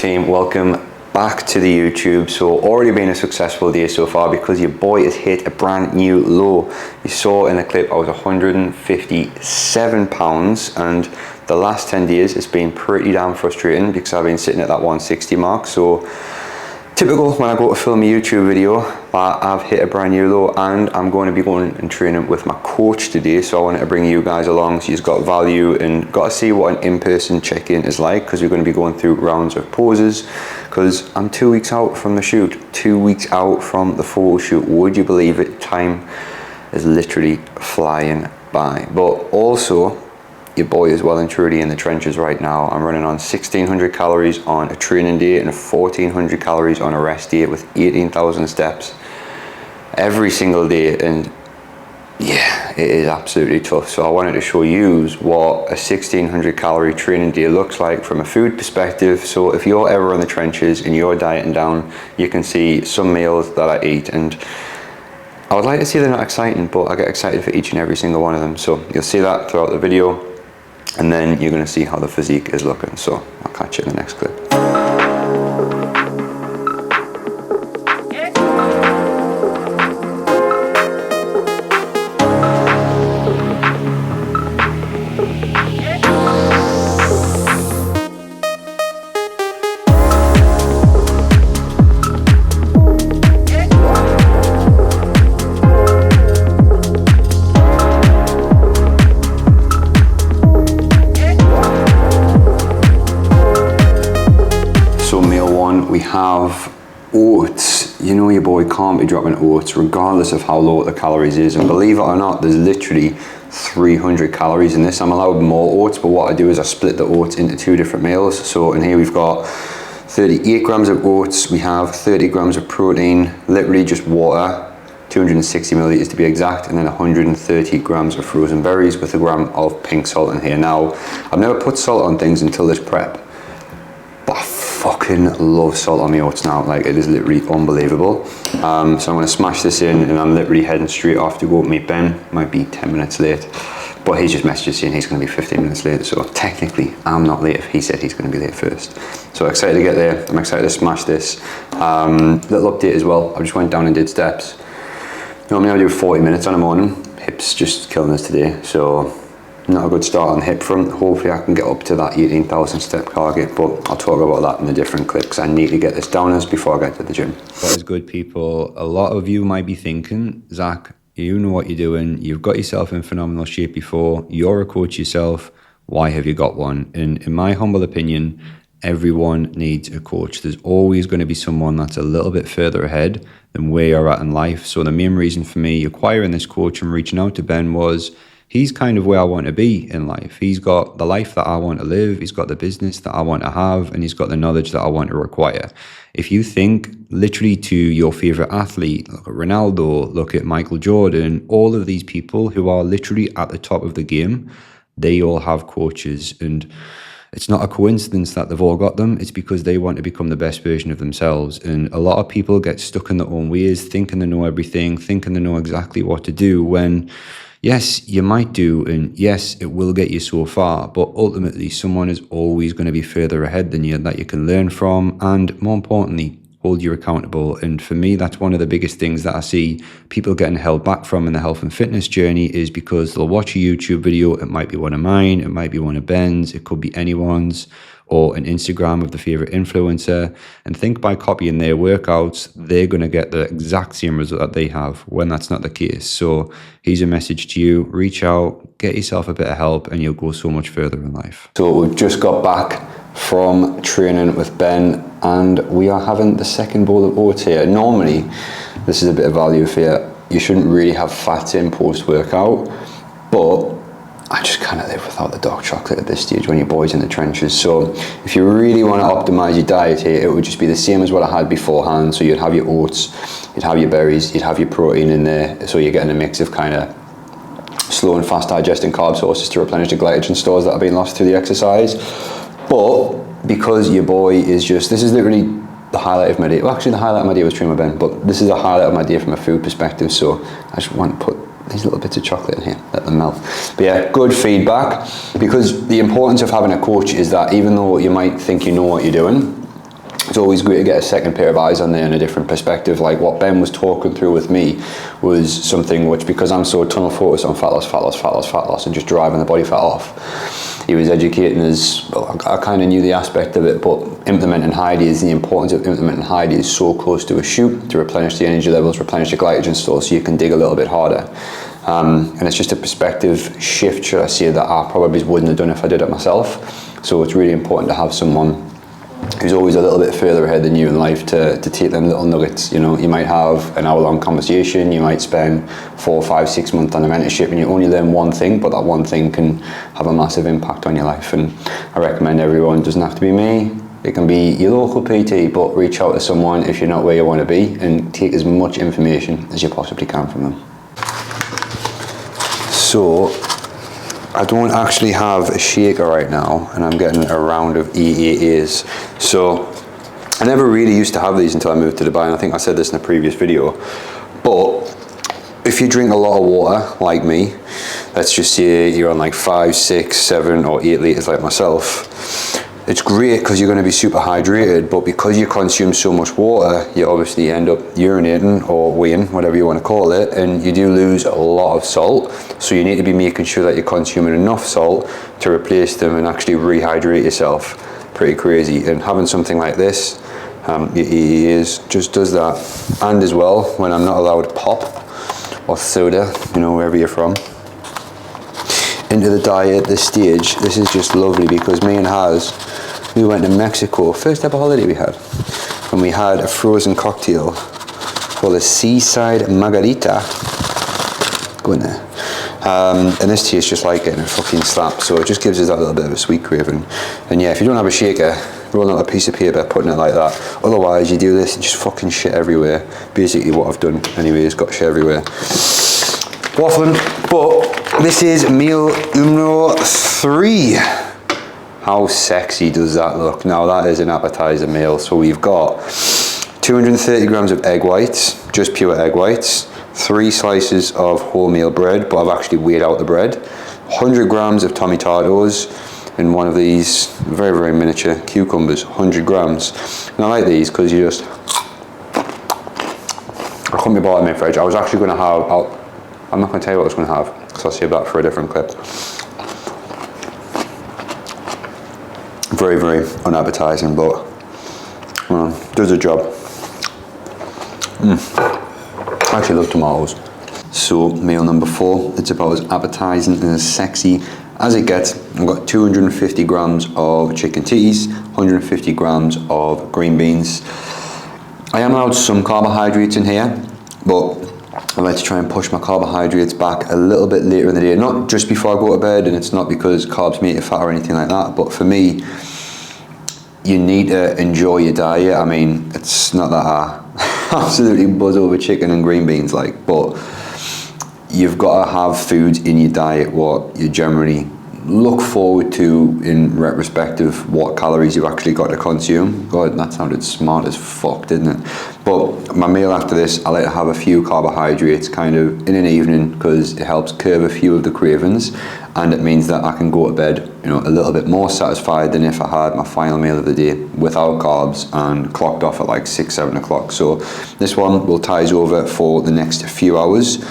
team? Welcome back to the YouTube. So already been a successful day so far because your boy has hit a brand new low. You saw in the clip I was 157 pounds, and the last 10 days it's been pretty damn frustrating because I've been sitting at that 160 mark. So typical when I go to film a YouTube video, but I've hit a brand new low, and I'm going to be going and training with my coach today. So I wanted to bring you guys along so you've got value and got to see what an in-person check-in is like, because we're going to be going through rounds of poses, because I'm 2 weeks out from the shoot, 2 weeks out from the photo shoot. Would you believe it? Time is literally flying by. But also, your boy is well and truly in the trenches right now. I'm running on 1,600 calories on a training day and 1,400 calories on a rest day with 18,000 steps every single day. And yeah, it is absolutely tough. So I wanted to show you what a 1,600 calorie training day looks like from a food perspective. So if you're ever in the trenches and you're dieting down, you can see some meals that I eat, and I would like to say they're not exciting, but I get excited for each and every single one of them. So you'll see that throughout the video, and then you're going to see how the physique is looking. So I'll catch you in the next clip. We have oats. You know your boy can't be dropping oats regardless of how low the calories is, and believe it or not, there's literally 300 calories in this. I'm allowed more oats, but what I do is I split the oats into two different meals. So in here we've got 38 grams of oats, we have 30 grams of protein, literally just water, 260 milliliters to be exact, and then 130 grams of frozen berries with a gram of pink salt in here. Now, I've never put salt on things until this prep, but I fucking love salt on my oats now. Like, it is literally unbelievable. So I'm going to smash this in, and I'm literally heading straight off to go meet Ben. Might be 10 minutes late, but he's just messaged saying he's going to be 15 minutes late. So technically I'm not late if he said he's going to be late first. So excited to get there. I'm excited to smash this. Little update as well. I just went down and did steps. Normally I do 40 minutes on a morning. Hips just killing us today, so not a good start on the hip front. Hopefully I can get up to that 18,000 step target, but I'll talk about that in a different clip because I need to get this down as before I get to the gym. What is good, people? A lot of you might be thinking, Zach, you know what you're doing. You've got yourself in phenomenal shape before. You're a coach yourself. Why have you got one? And in my humble opinion, everyone needs a coach. There's always going to be someone that's a little bit further ahead than where you're at in life. So the main reason for me acquiring this coach and reaching out to Ben was he's kind of where I want to be in life. He's got the life that I want to live. He's got the business that I want to have, and he's got the knowledge that I want to require. If you think literally to your favorite athlete, look at Ronaldo, look at Michael Jordan, all of these people who are literally at the top of the game, they all have coaches. And it's not a coincidence that they've all got them. It's because they want to become the best version of themselves. And a lot of people get stuck in their own ways, thinking they know everything, thinking they know exactly what to do, when yes, you might do, and yes, it will get you so far, but ultimately someone is always going to be further ahead than you that you can learn from, and more importantly, hold you accountable. And for me, that's one of the biggest things that I see people getting held back from in the health and fitness journey, is because they'll watch a YouTube video. It might be one of mine, it might be one of Ben's, it could be anyone's, or an Instagram of the favorite influencer, and think by copying their workouts, they're going to get the exact same result that they have, when that's not the case. So here's a message to you: reach out, get yourself a bit of help, and you'll go so much further in life. So we've just got back from training with Ben, and we are having the second bowl of oats here. Normally, this is a bit of value for you. You shouldn't really have fats in post-workout, but I just can't live without the dark chocolate at this stage when your boy's in the trenches. So if you really want to optimize your diet here, it would just be the same as what I had beforehand. So you'd have your oats, you'd have your berries, you'd have your protein in there. So you're getting a mix of kind of slow and fast digesting carb sources to replenish the glycogen stores that have been lost through the exercise. But because your boy is just, this is literally the highlight of my day. Well, actually the highlight of my day was training with Ben, but this is the highlight of my day from a food perspective. So I just want to put these little bits of chocolate in here, let them melt. But yeah, good feedback, because the importance of having a coach is that even though you might think you know what you're doing, it's always great to get a second pair of eyes on there and a different perspective. Like what Ben was talking through with me was something which, because I'm so tunnel focused on fat loss, and just driving the body fat off, he was educating us. Well, I kind of knew the aspect of it, but implementing high Ds, the importance of implementing high Ds so close to a shoot to replenish the energy levels, replenish the glycogen store, so you can dig a little bit harder. And it's just a perspective shift, should I say, that I probably wouldn't have done if I did it myself. So it's really important to have someone who's always a little bit further ahead than you in life to take them little nuggets. You know, you might have an hour-long conversation, you might spend 4, 5, 6 months on a mentorship, and you only learn one thing, but that one thing can have a massive impact on your life. And I recommend everyone, it doesn't have to be me, it can be your local PT, but reach out to someone if you're not where you want to be, and take as much information as you possibly can from them. So, I don't actually have a shaker right now, and I'm getting a round of EAAs. So I never really used to have these until I moved to Dubai, and I think I said this in a previous video. But if you drink a lot of water, like me, let's just say you're on like 5, 6, 7 or 8 litres like myself, it's great because you're going to be super hydrated, but because you consume so much water, you obviously end up urinating or weeing, whatever you want to call it, and you do lose a lot of salt. So you need to be making sure that you're consuming enough salt to replace them and actually rehydrate yourself. Pretty crazy. And having something like this, just does that. And as well, when I'm not allowed pop or soda, you know, wherever you're from, into the diet at this stage, this is just lovely, because me and Haz, we went to Mexico, first ever holiday we had, and we had a frozen cocktail called a Seaside Margarita. Go in there. And this tastes just like it, and it fucking slaps, so it just gives us that little bit of a sweet craving. And yeah, if you don't have a shaker, rolling out a piece of paper, putting it like that. Otherwise, you do this and just fucking shit everywhere. Basically what I've done anyway is got shit everywhere. Waffling, but this is meal numero 3. How sexy does that look? Now that is an appetizer meal. So we've got 230 grams of egg whites, just pure egg whites, 3 slices of wholemeal bread, but I've actually weighed out the bread, 100 grams of tomatoes, and one of these very, very miniature cucumbers, 100 grams. And I like these because you just, I couldn't be bothered in my fridge. I was actually going to have, I'm not going to tell you what I was going to have, because I'll save that for a different clip. Very, very unappetizing, but does the job. I actually love tomatoes. So meal number 4, it's about as appetizing and as sexy as it gets. I've got 250 grams of chicken titties, 150 grams of green beans. I am allowed some carbohydrates in here, but I like to try and push my carbohydrates back a little bit later in the day, not just before I go to bed, and it's not because carbs make you fat or anything like that, but for me, you need to enjoy your diet. I mean, it's not that I absolutely buzz over chicken and green beans, like, but you've got to have foods in your diet what you generally look forward to in retrospect of what calories you've actually got to consume. God, that sounded smart as fuck, didn't it? But my meal after this, I like to have a few carbohydrates kind of in an evening, because it helps curb a few of the cravings, and it means that I can go to bed, you know, a little bit more satisfied than if I had my final meal of the day without carbs and clocked off at like 6, 7 o'clock. So this one will tie us over for the next few hours.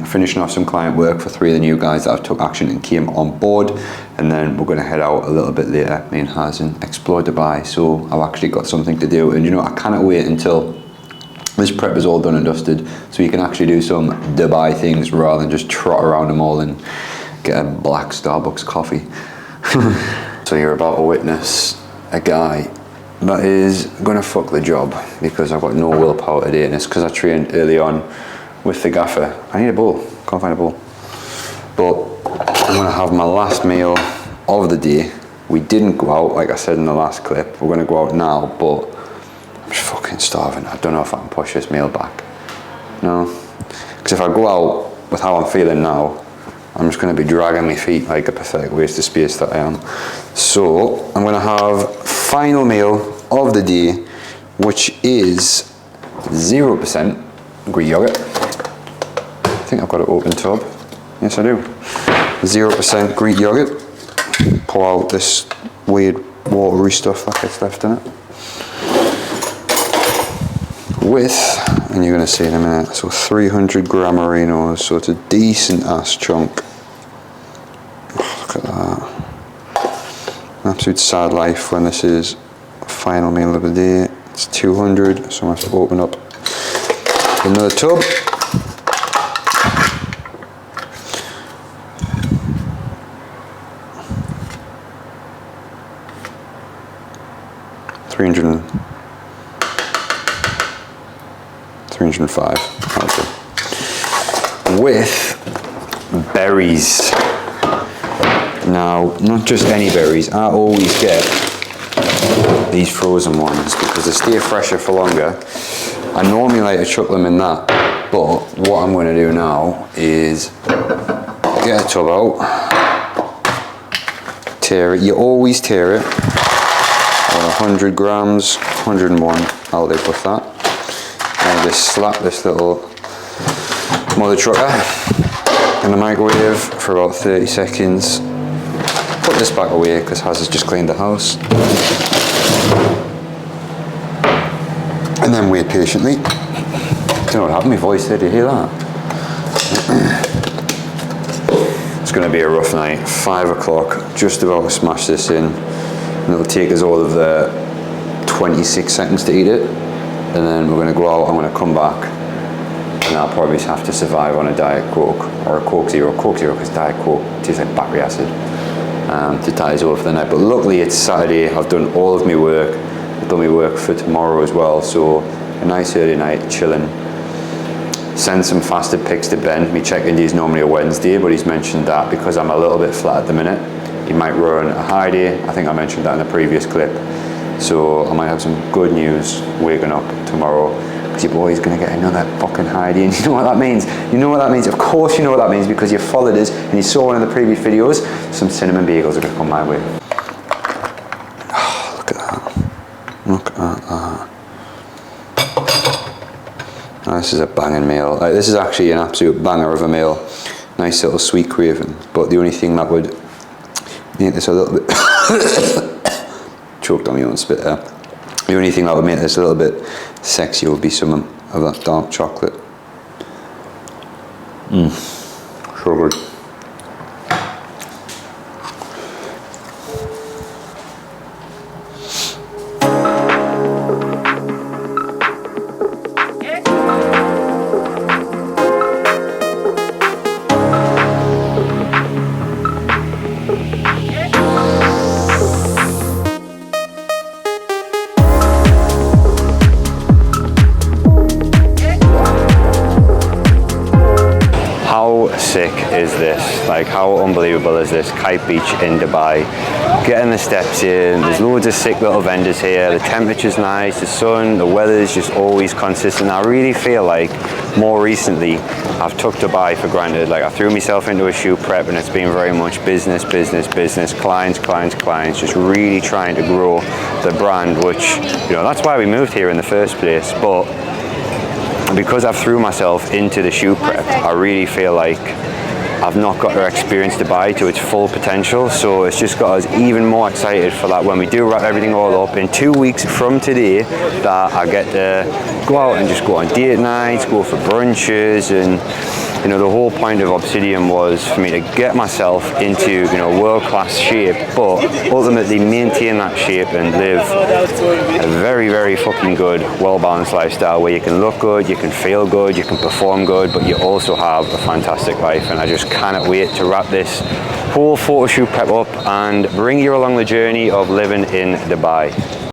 Finishing off some client work for 3 of the new guys that have took action and came on board, and then we're going to head out a little bit later, me and Haz, and explore Dubai. So I've actually got something to do, and you know, I cannot wait until this prep is all done and dusted, so you can actually do some Dubai things rather than just trot around them all and get a black Starbucks coffee. So you're about to witness a guy that is going to fuck the job, because I've got no willpower today, and it's because I trained early on with the gaffer. I need a bowl, can't find a bowl. But I'm gonna have my last meal of the day. We didn't go out, like I said in the last clip. We're gonna go out now, but I'm just fucking starving. I don't know if I can push this meal back. No, because if I go out with how I'm feeling now, I'm just gonna be dragging my feet like a pathetic waste of space that I am. So I'm gonna have final meal of the day, which is 0% Greek yogurt. I think I've got an open tub. Yes, I do. 0% Greek yogurt. Pour out this weird watery stuff that gets left in it. with, and you're going to see in a minute, so 300 gram merinos, so it's a decent ass chunk. Oh, look at that. An absolute sad life when this is final meal of the day. It's 200, so I have to open up another tub. $305. Okay. With berries. Now, not just any berries. I always get these frozen ones because they stay fresher for longer. I normally like to chuck them in that, but what I'm going to do now is get a tub out, tear it. You always tear it. 100 grams, 101, I'll live with that. And just slap this little mother trucker in the microwave for about 30 seconds. Put this back away because Haz has just cleaned the house. And then wait patiently. I don't know what happened to my voice there, did you hear that? It's going to be a rough night. 5 o'clock, just about to smash this in. And it'll take us all of the 26 seconds to eat it. And then we're going to go out, I'm going to come back. And I'll probably have to survive on a Diet Coke or a Coke Zero because Diet Coke tastes like battery acid to tie us over for the night. But luckily it's Saturday, I've done all of my work. I've done my work for tomorrow as well, so a nice early night, chilling. Send some fasted pics to Ben. My check-in day is normally a Wednesday, but he's mentioned that because I'm a little bit flat at the minute, he might run a high day. I think I mentioned that in the previous clip. So I might have some good news waking up tomorrow because your boy's going to get another fucking high day. And you know what that means? You know what that means? Of course you know what that means because you followed us and you saw one of the previous videos. Some cinnamon bagels are going to come my way. Oh, look at that. Look at that. Oh, this is a banging meal. This is actually an absolute banger of a meal. Nice little sweet craving. But the only thing that would make this a little bit... choked on my own spit there. The only thing that would make this a little bit sexier would be some of that dark chocolate. So good. Sick is this? Like, how unbelievable is this? Kite Beach in Dubai. Getting the steps in, there's loads of sick little vendors here, the temperature's nice, the sun, the weather's just always consistent. I really feel like more recently I've took Dubai for granted. Like, I threw myself into a shoot prep and it's been very much business, clients, just really trying to grow the brand, which, you know, that's why we moved here in the first place. But because I've threw myself into the shoe prep, I really feel like I've not got to experience Dubai to its full potential. So it's just got us even more excited for that when we do wrap everything all up in 2 weeks from today, that I get to go out and just go on date nights, go for brunches. And you know, the whole point of Obsidian was for me to get myself into, you know, world-class shape, but ultimately maintain that shape and live a very, very fucking good, well-balanced lifestyle where you can look good, you can feel good, you can perform good, but you also have a fantastic life. And I just cannot wait to wrap this whole photo shoot prep up and bring you along the journey of living in Dubai.